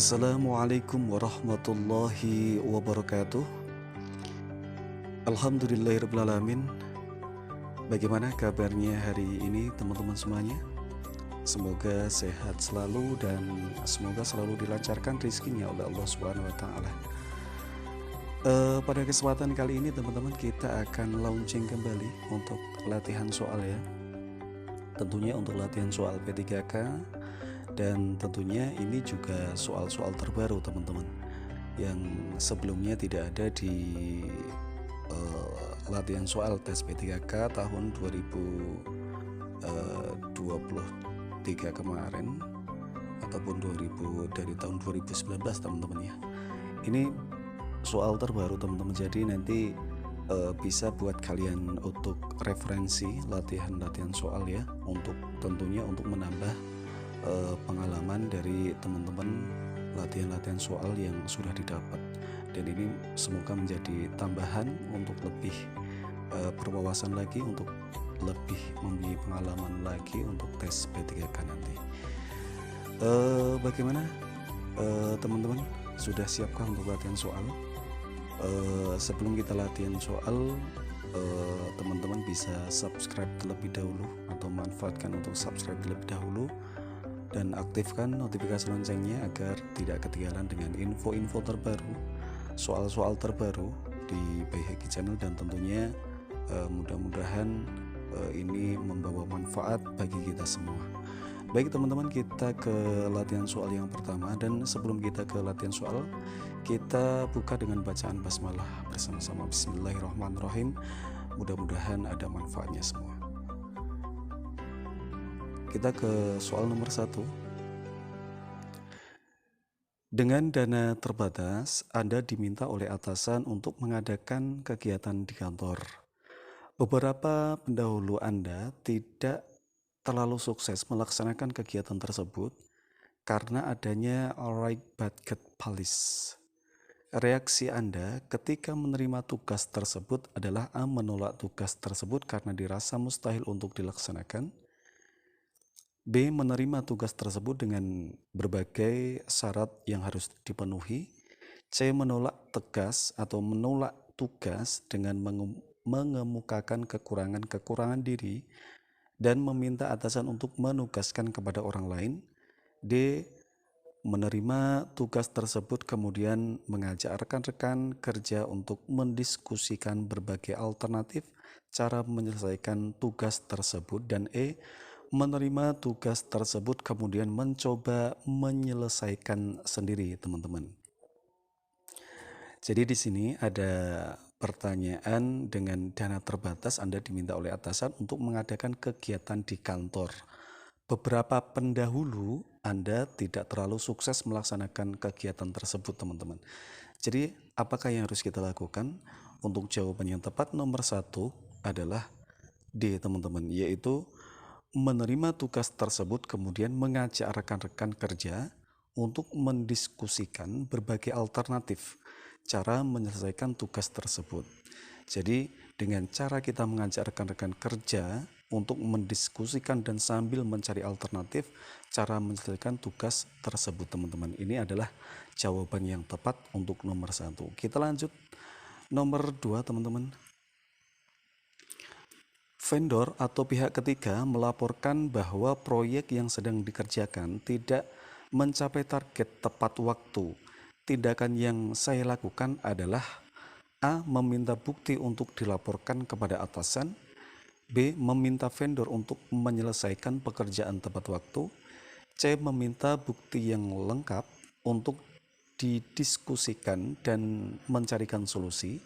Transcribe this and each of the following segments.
Assalamualaikum warahmatullahi wabarakatuh. Alhamdulillahirrahmanirrahim. Bagaimana kabarnya hari ini teman-teman semuanya? Semoga sehat selalu dan semoga selalu dilancarkan rezekinya oleh Allah Subhanahu wa taala. Pada kesempatan kali ini teman-teman kita akan launching kembali untuk latihan soal ya. Tentunya untuk latihan soal P3K, dan tentunya ini juga soal-soal terbaru teman-teman yang sebelumnya tidak ada di latihan soal tes P3K tahun 2023 kemarin ataupun dari tahun 2019 teman-teman ya. Ini soal terbaru teman-teman, jadi nanti bisa buat kalian untuk referensi latihan-latihan soal ya, untuk tentunya untuk menambah pengalaman dari teman-teman latihan-latihan soal yang sudah didapat, dan ini semoga menjadi tambahan untuk lebih berwawasan lagi, untuk lebih memiliki pengalaman lagi untuk tes P3K nanti. Bagaimana teman-teman, sudah siapkah untuk latihan soal? Sebelum kita latihan soal, teman-teman bisa subscribe terlebih dahulu atau manfaatkan untuk subscribe terlebih dahulu dan aktifkan notifikasi loncengnya agar tidak ketinggalan dengan info-info terbaru, soal-soal terbaru di Bayi Haki Channel, dan tentunya mudah-mudahan ini membawa manfaat bagi kita semua. Baik teman-teman, kita ke latihan soal yang pertama, dan sebelum kita ke latihan soal, kita buka dengan bacaan basmalah bersama-sama. Bismillahirrahmanirrahim. Mudah-mudahan ada manfaatnya semua. Kita ke soal nomor 1. Dengan dana terbatas, Anda diminta oleh atasan untuk mengadakan kegiatan di kantor. Beberapa pendahulu Anda tidak terlalu sukses melaksanakan kegiatan tersebut karena adanya right budget policy. Reaksi Anda ketika menerima tugas tersebut adalah A. Menolak tugas tersebut karena dirasa mustahil untuk dilaksanakan. B. Menerima tugas tersebut dengan berbagai syarat yang harus dipenuhi. C. Menolak tegas atau menolak tugas dengan mengemukakan kekurangan-kekurangan diri dan meminta atasan untuk menugaskan kepada orang lain. D. Menerima tugas tersebut kemudian mengajak rekan-rekan kerja untuk mendiskusikan berbagai alternatif cara menyelesaikan tugas tersebut. Dan E. Menerima tugas tersebut kemudian mencoba menyelesaikan sendiri teman-teman. Jadi di sini ada pertanyaan, dengan dana terbatas Anda diminta oleh atasan untuk mengadakan kegiatan di kantor. Beberapa pendahulu Anda tidak terlalu sukses melaksanakan kegiatan tersebut teman-teman. Jadi apakah yang harus kita lakukan? Untuk jawaban yang tepat nomor 1 adalah D teman-teman, yaitu menerima tugas tersebut kemudian mengajak rekan-rekan kerja untuk mendiskusikan berbagai alternatif cara menyelesaikan tugas tersebut. Jadi dengan cara kita mengajak rekan-rekan kerja untuk mendiskusikan dan sambil mencari alternatif cara menyelesaikan tugas tersebut teman-teman, ini adalah jawaban yang tepat untuk nomor 1. Kita lanjut nomor 2 teman-teman. Vendor atau pihak ketiga melaporkan bahwa proyek yang sedang dikerjakan tidak mencapai target tepat waktu. Tindakan yang saya lakukan adalah A. Meminta bukti untuk dilaporkan kepada atasan. B. Meminta vendor untuk menyelesaikan pekerjaan tepat waktu. C. Meminta bukti yang lengkap untuk didiskusikan dan mencarikan solusi.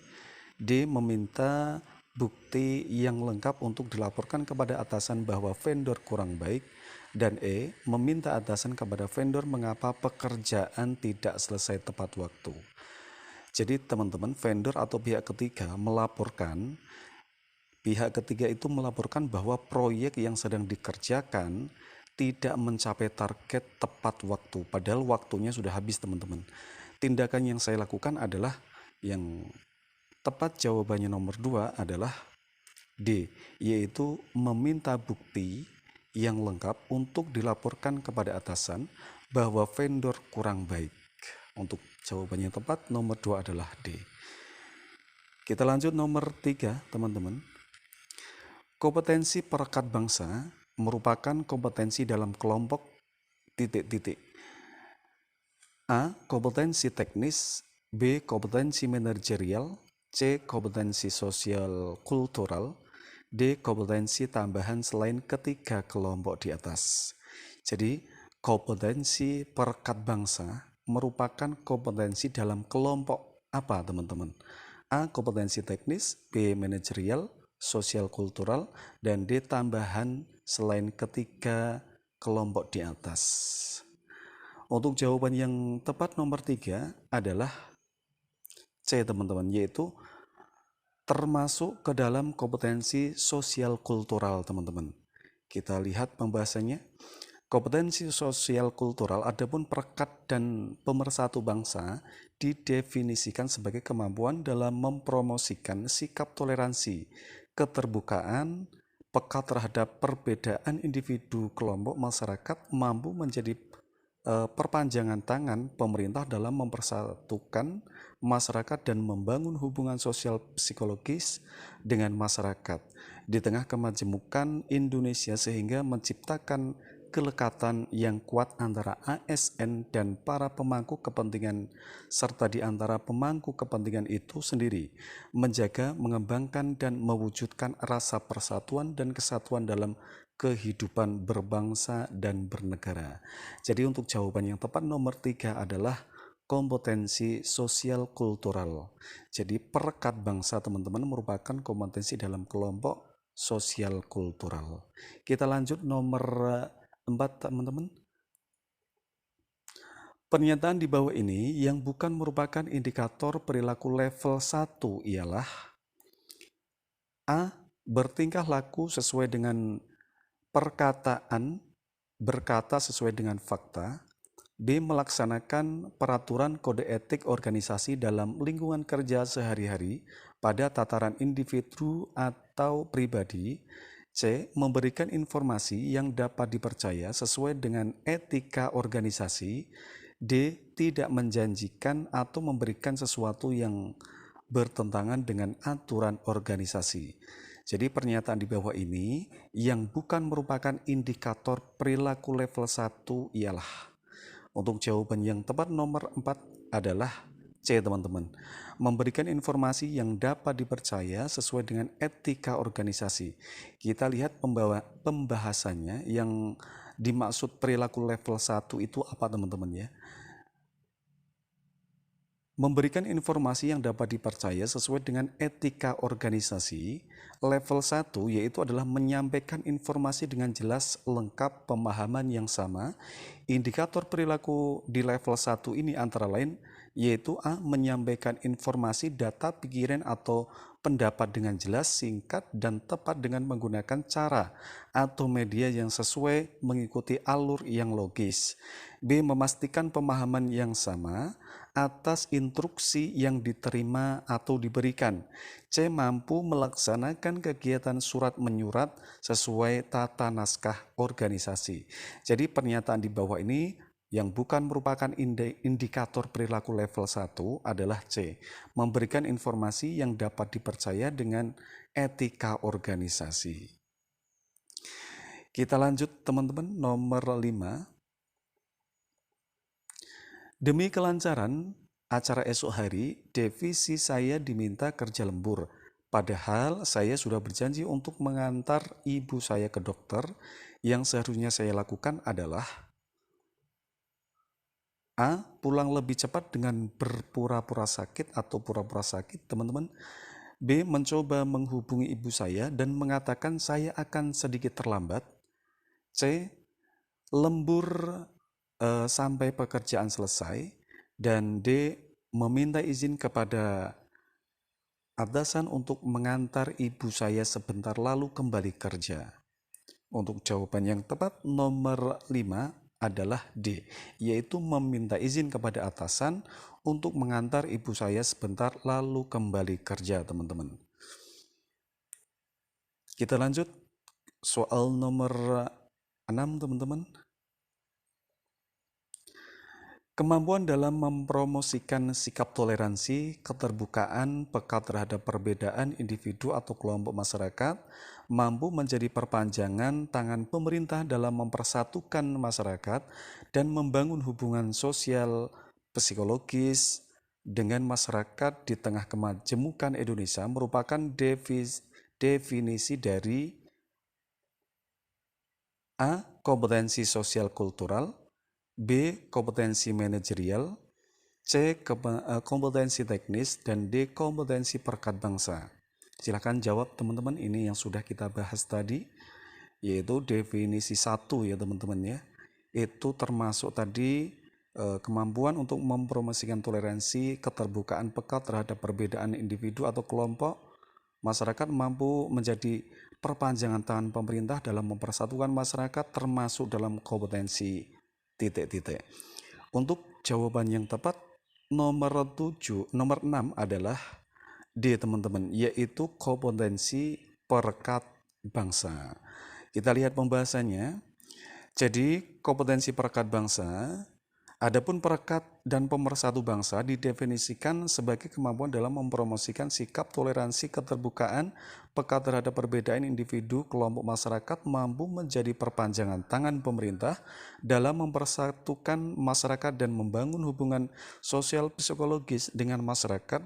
D. Meminta bukti yang lengkap untuk dilaporkan kepada atasan bahwa vendor kurang baik. Dan E. Meminta atasan kepada vendor mengapa pekerjaan tidak selesai tepat waktu. Jadi teman-teman, vendor atau pihak ketiga melaporkan, pihak ketiga itu melaporkan bahwa proyek yang sedang dikerjakan tidak mencapai target tepat waktu, padahal waktunya sudah habis teman-teman. Tindakan yang saya lakukan adalah, yang tepat jawabannya nomor 2 adalah D, yaitu meminta bukti yang lengkap untuk dilaporkan kepada atasan bahwa vendor kurang baik. Untuk jawaban yang tepat nomor 2 adalah D. Kita lanjut nomor 3, teman-teman. Kompetensi perekat bangsa merupakan kompetensi dalam kelompok titik-titik. A. Kompetensi teknis, B. Kompetensi manajerial, C. Kompetensi sosial kultural, D. Kompetensi tambahan selain ketiga kelompok di atas. Jadi, kompetensi perekat bangsa merupakan kompetensi dalam kelompok apa, teman-teman? A. Kompetensi teknis, B. manajerial, sosial kultural, dan D. tambahan selain ketiga kelompok di atas. Untuk jawaban yang tepat nomor 3 adalah C, teman-teman, yaitu termasuk ke dalam kompetensi sosial kultural, teman-teman. Kita lihat pembahasannya. Kompetensi sosial kultural adapun perekat dan pemersatu bangsa didefinisikan sebagai kemampuan dalam mempromosikan sikap toleransi, keterbukaan, peka terhadap perbedaan individu kelompok masyarakat, mampu menjadi perpanjangan tangan pemerintah dalam mempersatukan masyarakat dan membangun hubungan sosial psikologis dengan masyarakat di tengah kemajemukan Indonesia sehingga menciptakan kelekatan yang kuat antara ASN dan para pemangku kepentingan serta di antara pemangku kepentingan itu sendiri, menjaga, mengembangkan, dan mewujudkan rasa persatuan dan kesatuan dalam kehidupan berbangsa dan bernegara. Jadi untuk jawaban yang tepat nomor 3 adalah kompetensi sosial kultural. Jadi perekat bangsa, teman-teman, merupakan kompetensi dalam kelompok sosial kultural. Kita lanjut nomor 4, teman-teman. Pernyataan di bawah ini yang bukan merupakan indikator perilaku level 1 ialah A. Bertingkah laku sesuai dengan perkataan, berkata sesuai dengan fakta. B. Melaksanakan peraturan kode etik organisasi dalam lingkungan kerja sehari-hari pada tataran individu atau pribadi. C. Memberikan informasi yang dapat dipercaya sesuai dengan etika organisasi. D. Tidak menjanjikan atau memberikan sesuatu yang bertentangan dengan aturan organisasi. Jadi pernyataan di bawah ini yang bukan merupakan indikator perilaku level 1 ialah, untuk jawaban yang tepat nomor 4 adalah C, teman-teman. Memberikan informasi yang dapat dipercaya sesuai dengan etika organisasi. Kita lihat pembahasannya yang dimaksud perilaku level 1 itu apa, teman-teman ya. Memberikan informasi yang dapat dipercaya sesuai dengan etika organisasi. Level 1 yaitu adalah menyampaikan informasi dengan jelas, lengkap, pemahaman yang sama. Indikator perilaku di level 1 ini antara lain yaitu A. Menyampaikan informasi, data, pikiran, atau pendapat dengan jelas, singkat, dan tepat dengan menggunakan cara atau media yang sesuai mengikuti alur yang logis. B. Memastikan pemahaman yang sama atas instruksi yang diterima atau diberikan. C. Mampu melaksanakan kegiatan surat menyurat sesuai tata naskah organisasi. Jadi pernyataan di bawah ini yang bukan merupakan indikator perilaku level 1 adalah C. Memberikan informasi yang dapat dipercaya dengan etika organisasi. Kita lanjut, teman-teman, nomor 5. Demi kelancaran acara esok hari, Devisi saya diminta kerja lembur. Padahal saya sudah berjanji untuk mengantar ibu saya ke dokter. Yang seharusnya saya lakukan adalah A. Pulang lebih cepat dengan berpura-pura sakit atau pura-pura sakit, teman-teman. B. Mencoba menghubungi ibu saya dan mengatakan saya akan sedikit terlambat. C. Lembur sampai pekerjaan selesai. Dan D. Meminta izin kepada atasan untuk mengantar ibu saya sebentar lalu kembali kerja. Untuk jawaban yang tepat nomor 5 adalah D, yaitu meminta izin kepada atasan untuk mengantar ibu saya sebentar lalu kembali kerja, teman-teman. Kita lanjut soal nomor 6, teman-teman. Kemampuan dalam mempromosikan sikap toleransi, keterbukaan, peka terhadap perbedaan individu atau kelompok masyarakat, mampu menjadi perpanjangan tangan pemerintah dalam mempersatukan masyarakat dan membangun hubungan sosial psikologis dengan masyarakat di tengah kemajemukan Indonesia merupakan definisi dari A. Kompetensi sosial kultural, B. Kompetensi manajerial, C. Kompetensi teknis, dan D. Kompetensi perekat bangsa. Silahkan jawab teman-teman, ini yang sudah kita bahas tadi, yaitu definisi 1 ya teman-teman ya. Itu termasuk tadi kemampuan untuk mempromosikan toleransi, keterbukaan, peka terhadap perbedaan individu atau kelompok masyarakat, mampu menjadi perpanjangan tangan pemerintah dalam mempersatukan masyarakat, termasuk dalam kompetensi titik-titik. Untuk jawaban yang tepat nomor 6 adalah D teman-teman, yaitu kompetensi perekat bangsa. Kita lihat pembahasannya. Jadi kompetensi perekat bangsa, adapun perekat dan pemersatu bangsa didefinisikan sebagai kemampuan dalam mempromosikan sikap toleransi, keterbukaan, peka terhadap perbedaan individu, kelompok masyarakat, mampu menjadi perpanjangan tangan pemerintah dalam mempersatukan masyarakat dan membangun hubungan sosial psikologis dengan masyarakat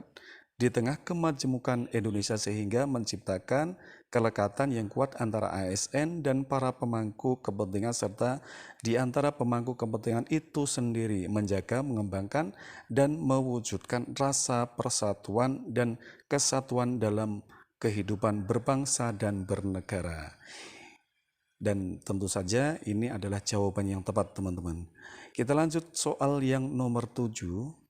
di tengah kemajemukan Indonesia sehingga menciptakan kelekatan yang kuat antara ASN dan para pemangku kepentingan serta di antara pemangku kepentingan itu sendiri, menjaga, mengembangkan, dan mewujudkan rasa persatuan dan kesatuan dalam kehidupan berbangsa dan bernegara. Dan tentu saja ini adalah jawaban yang tepat teman-teman. Kita lanjut soal yang nomor 7.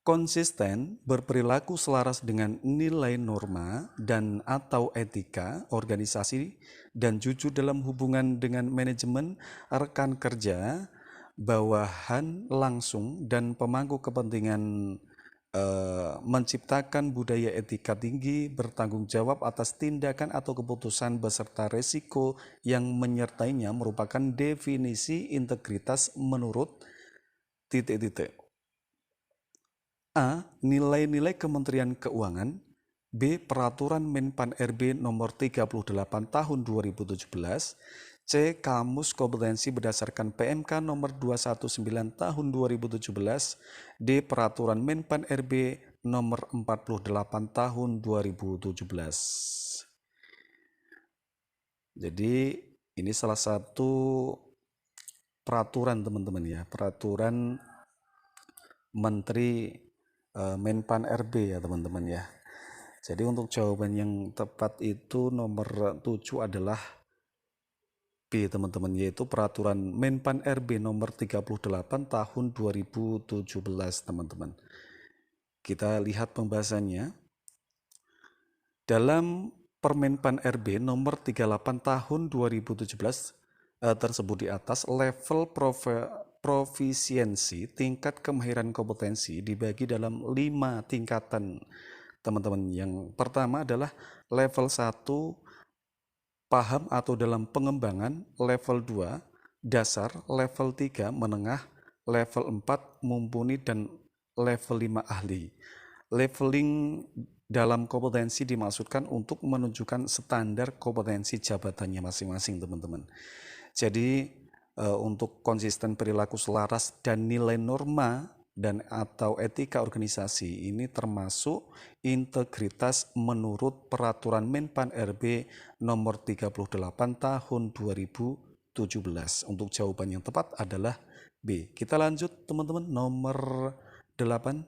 Konsisten berperilaku selaras dengan nilai norma dan atau etika organisasi dan jujur dalam hubungan dengan manajemen, rekan kerja, bawahan langsung, dan pemangku kepentingan, menciptakan budaya etika tinggi, bertanggung jawab atas tindakan atau keputusan beserta resiko yang menyertainya merupakan definisi integritas menurut titik-titik. A. Nilai-nilai Kementerian Keuangan. B. Peraturan Menpan RB nomor 38 tahun 2017. C. Kamus kompetensi berdasarkan PMK nomor 219 tahun 2017. D. Peraturan Menpan RB nomor 48 tahun 2017. Jadi ini salah satu peraturan teman-teman ya, peraturan Menteri Menpan RB ya teman-teman ya. Jadi untuk jawaban yang tepat itu nomor 7 adalah B teman-teman, yaitu peraturan Menpan RB nomor 38 tahun 2017 teman-teman. Kita lihat pembahasannya. Dalam Permenpan RB nomor 38 tahun 2017 tersebut di atas, level profisiensi tingkat kemahiran kompetensi dibagi dalam 5 tingkatan teman-teman. Yang pertama adalah level 1 paham atau dalam pengembangan, level 2 dasar, level 3 menengah, level 4 mumpuni, dan level 5 ahli. Leveling dalam kompetensi dimaksudkan untuk menunjukkan standar kompetensi jabatannya masing-masing teman-teman. Jadi untuk konsisten perilaku selaras dan nilai norma dan atau etika organisasi ini termasuk integritas menurut peraturan Menpan RB nomor 38 tahun 2017. Untuk jawaban yang tepat adalah B. Kita lanjut teman-teman, nomor 8.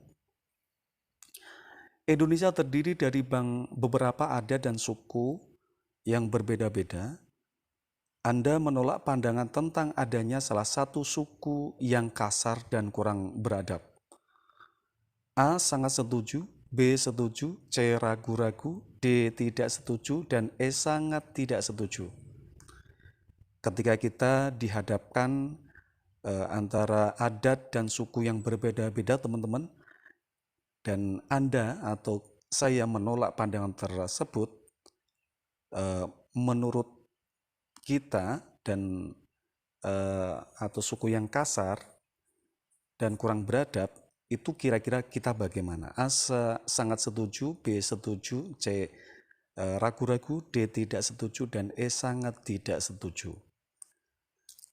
Indonesia terdiri dari beberapa adat dan suku yang berbeda-beda. Anda menolak pandangan tentang adanya salah satu suku yang kasar dan kurang beradab. A. Sangat setuju, B. Setuju, C. Ragu-ragu, D. Tidak setuju, dan E. Sangat tidak setuju. Ketika kita dihadapkan antara adat dan suku yang berbeda-beda teman-teman, dan Anda atau saya menolak pandangan tersebut, menurut kita dan atau suku yang kasar dan kurang beradab, itu kira-kira kita bagaimana? A sangat setuju, B setuju, C ragu-ragu, D tidak setuju, dan E sangat tidak setuju.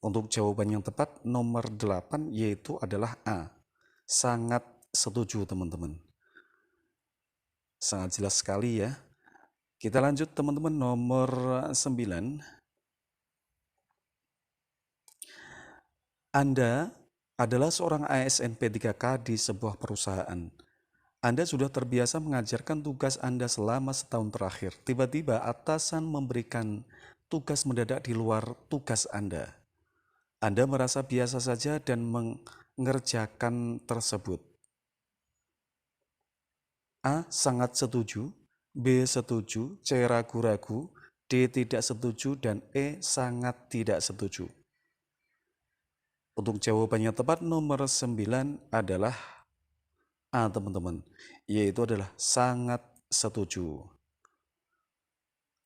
Untuk jawaban yang tepat nomor 8 yaitu adalah A, sangat setuju teman-teman. Sangat jelas sekali ya. Kita lanjut teman-teman, nomor 9. Anda adalah seorang ASN P3K di sebuah perusahaan. Anda sudah terbiasa mengajarkan tugas Anda selama setahun terakhir. Tiba-tiba atasan memberikan tugas mendadak di luar tugas Anda. Anda merasa biasa saja dan mengerjakan tersebut. A. Sangat setuju, B. Setuju, C. Ragu-ragu, D. Tidak setuju, dan E. Sangat tidak setuju. Untuk jawabannya tepat nomor 9 adalah A teman-teman, yaitu adalah sangat setuju.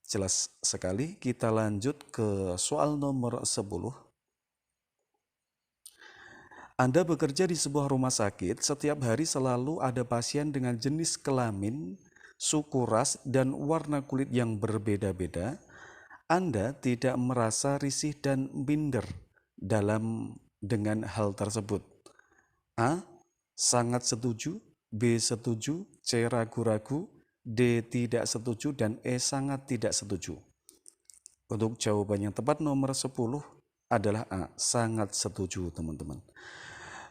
Jelas sekali. Kita lanjut ke soal nomor 10. Anda bekerja di sebuah rumah sakit, setiap hari selalu ada pasien dengan jenis kelamin, suku ras, dan warna kulit yang berbeda-beda. Anda tidak merasa risih dan minder dengan hal tersebut. A. Sangat setuju, B. Setuju, C. Ragu-ragu, D. Tidak setuju, dan E. Sangat tidak setuju. Untuk jawaban yang tepat nomor 10 adalah A. Sangat setuju teman-teman.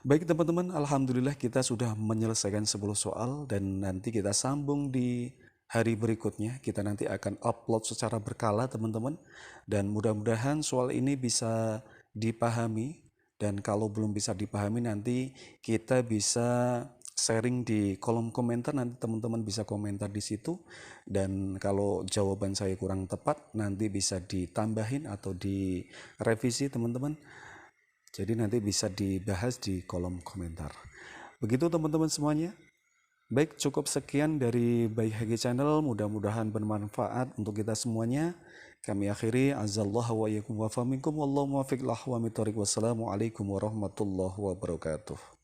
Baik teman-teman, alhamdulillah kita sudah menyelesaikan 10 soal dan nanti kita sambung di hari berikutnya. Kita nanti akan upload secara berkala teman-teman, dan mudah-mudahan soal ini bisa dipahami, dan kalau belum bisa dipahami nanti kita bisa sharing di kolom komentar, nanti teman-teman bisa komentar di situ, dan kalau jawaban saya kurang tepat nanti bisa ditambahin atau direvisi teman-teman. Jadi nanti bisa dibahas di kolom komentar. Begitu teman-teman semuanya. Baik, cukup sekian dari Baik Hagi Channel. Mudah-mudahan bermanfaat untuk kita semuanya. Kami akhiri. Azallahu wa iyyakum wa faminkum. Wallahu muwaffiq lahu wa mitariq. Wassalamualaikum warahmatullahi wabarakatuh.